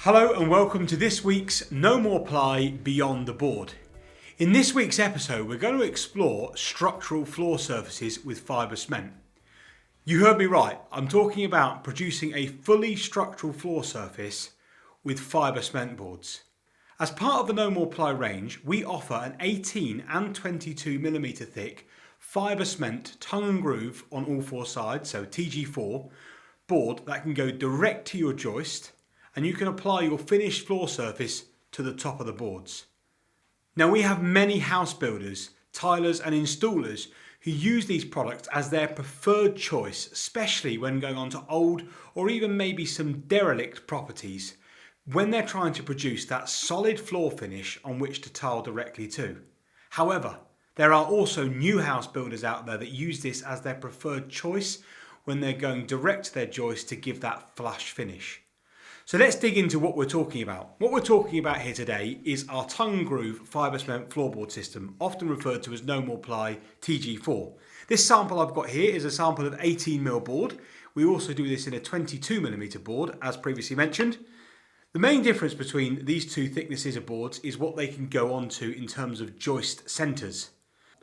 Hello and welcome to this week's NoMorePly Beyond the Board. In this week's episode we're going to explore structural floor surfaces with fibre cement. You heard me right, I'm talking about producing a fully structural floor surface with fibre cement boards. As part of the NoMorePly range we offer an 18 and 22mm thick fibre cement tongue and groove on all four sides, so TG4, board that can go direct to your joist, and you can apply your finished floor surface to the top of the boards. Now we have many house builders, tilers and installers who use these products as their preferred choice, especially when going on to old or even maybe some derelict properties, when they're trying to produce that solid floor finish on which to tile directly to. However, there are also new house builders out there that use this as their preferred choice when they're going direct to their joist to give that flush finish. So let's dig into what we're talking about. What we're talking about here today is our tongue and groove fibre cement floorboard system, often referred to as NoMorePly TG4. This sample I've got here is a sample of 18mm board. We also do this in a 22mm board, as previously mentioned. The main difference between these two thicknesses of boards is what they can go onto in terms of joist centres.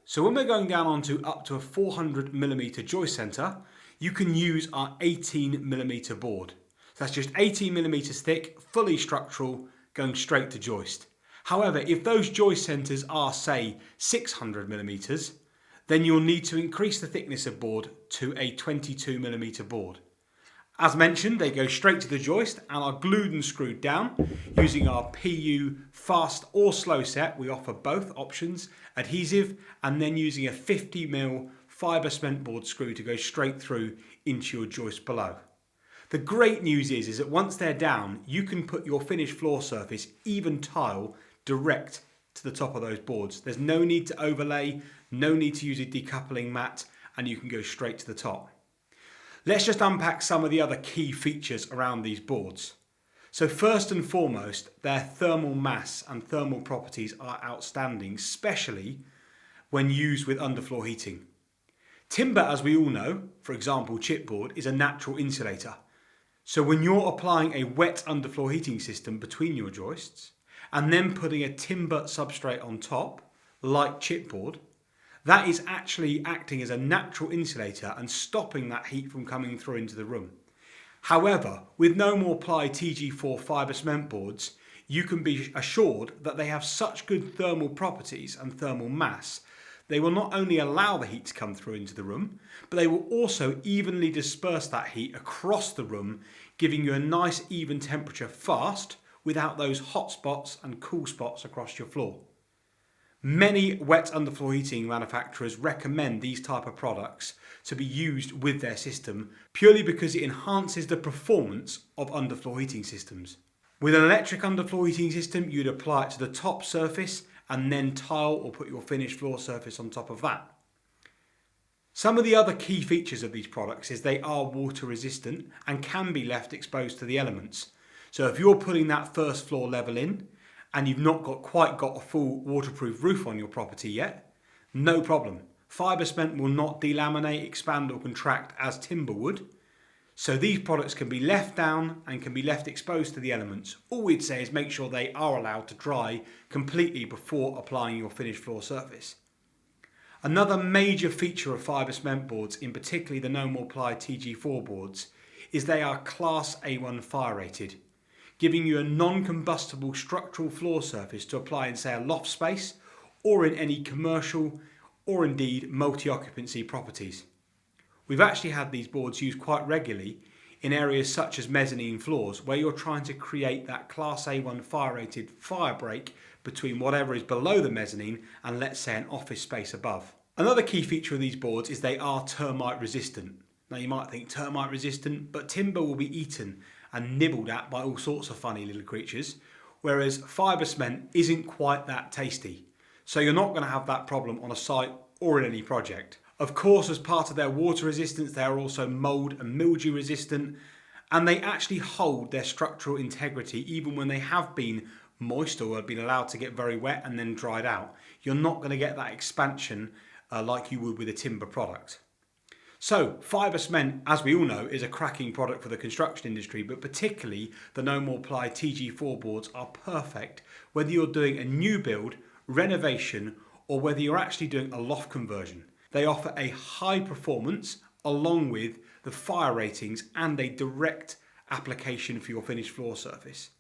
So when we're going down onto up to a 400mm joist centre, you can use our 18mm board. That's just 18mm thick, fully structural, going straight to joist. However, if those joist centres are, say, 600mm, then you'll need to increase the thickness of board to a 22mm board. As mentioned, they go straight to the joist and are glued and screwed down using our PU fast or slow set. We offer both options, adhesive and then using a 50mm fibre cement board screw to go straight through into your joist below. The great news is that once they're down, you can put your finished floor surface, even tile, direct to the top of those boards. There's no need to overlay, no need to use a decoupling mat, and you can go straight to the top. Let's just unpack some of the other key features around these boards. So first and foremost, their thermal mass and thermal properties are outstanding, especially when used with underfloor heating. Timber, as we all know, for example chipboard, is a natural insulator. So when you're applying a wet underfloor heating system between your joists and then putting a timber substrate on top, like chipboard, that is actually acting as a natural insulator and stopping that heat from coming through into the room. However, with NoMorePly TG4 fibre cement boards, you can be assured that they have such good thermal properties and thermal mass. They will not only allow the heat to come through into the room, but they will also evenly disperse that heat across the room, giving you a nice even temperature fast without those hot spots and cool spots across your floor. Many wet underfloor heating manufacturers recommend these type of products to be used with their system purely because it enhances the performance of underfloor heating systems. With an electric underfloor heating system, you'd apply it to the top surface and then tile or put your finished floor surface on top of that. Some of the other key features of these products is they are water resistant and can be left exposed to the elements. So if you're putting that first floor level in and you've not quite got a full waterproof roof on your property yet, no problem. Fibre cement will not delaminate, expand or contract as timber would. So these products can be left down and can be left exposed to the elements. All we'd say is make sure they are allowed to dry completely before applying your finished floor surface. Another major feature of fibre cement boards, in particularly the NoMorePly TG4 boards, is they are Class A1 fire rated, giving you a non-combustible structural floor surface to apply in, say, a loft space or in any commercial or indeed multi-occupancy properties. We've actually had these boards used quite regularly in areas such as mezzanine floors where you're trying to create that Class A1 fire rated fire break between whatever is below the mezzanine and, let's say, an office space above. Another key feature of these boards is they are termite resistant. Now you might think termite resistant, but timber will be eaten and nibbled at by all sorts of funny little creatures, whereas fibre cement isn't quite that tasty. So you're not going to have that problem on a site or in any project. Of course, as part of their water resistance, they are also mould and mildew resistant, and they actually hold their structural integrity even when they have been moist or have been allowed to get very wet and then dried out. You're not going to get that expansion like you would with a timber product. So, fibre cement, as we all know, is a cracking product for the construction industry, but particularly the NoMorePly TG4 boards are perfect whether you're doing a new build, renovation, or whether you're actually doing a loft conversion. They offer a high performance along with the fire ratings and a direct application for your finished floor surface.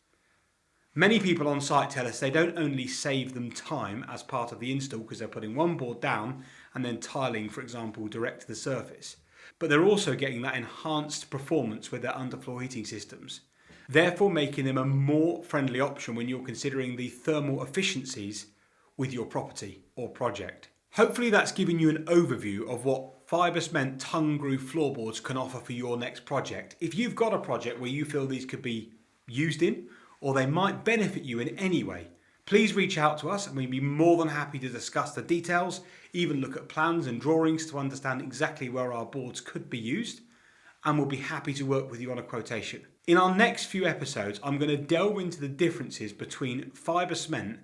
Many people on site tell us they don't only save them time as part of the install because they're putting one board down and then tiling, for example, direct to the surface, but they're also getting that enhanced performance with their underfloor heating systems, therefore making them a more friendly option when you're considering the thermal efficiencies with your property or project. Hopefully that's given you an overview of what fibre cement tongue groove floorboards can offer for your next project. If you've got a project where you feel these could be used in, or they might benefit you in any way, please reach out to us and we'd be more than happy to discuss the details, even look at plans and drawings to understand exactly where our boards could be used, and we'll be happy to work with you on a quotation. In our next few episodes, I'm going to delve into the differences between fibre cement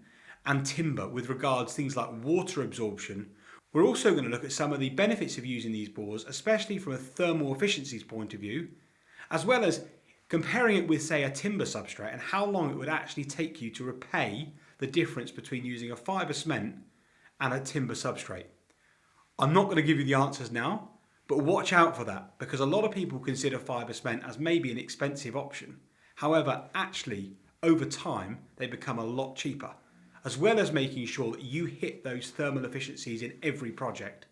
and timber with regards to things like water absorption. We're also going to look at some of the benefits of using these boards, especially from a thermal efficiencies point of view, as well as comparing it with, say, a timber substrate and how long it would actually take you to repay the difference between using a fibre cement and a timber substrate. I'm not going to give you the answers now, but watch out for that because a lot of people consider fibre cement as maybe an expensive option. However, actually, over time, they become a lot cheaper, as well as making sure that you hit those thermal efficiencies in every project.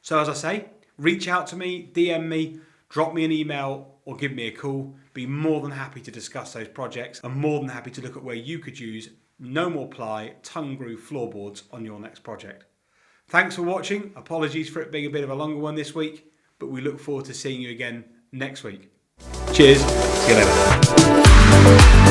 So as I say, reach out to me, DM me, drop me an email or give me a call. Be more than happy to discuss those projects and more than happy to look at where you could use NoMorePly tongue groove floorboards on your next project. Thanks for watching. Apologies for it being a bit of a longer one this week, but we look forward to seeing you again next week. Cheers. See you later.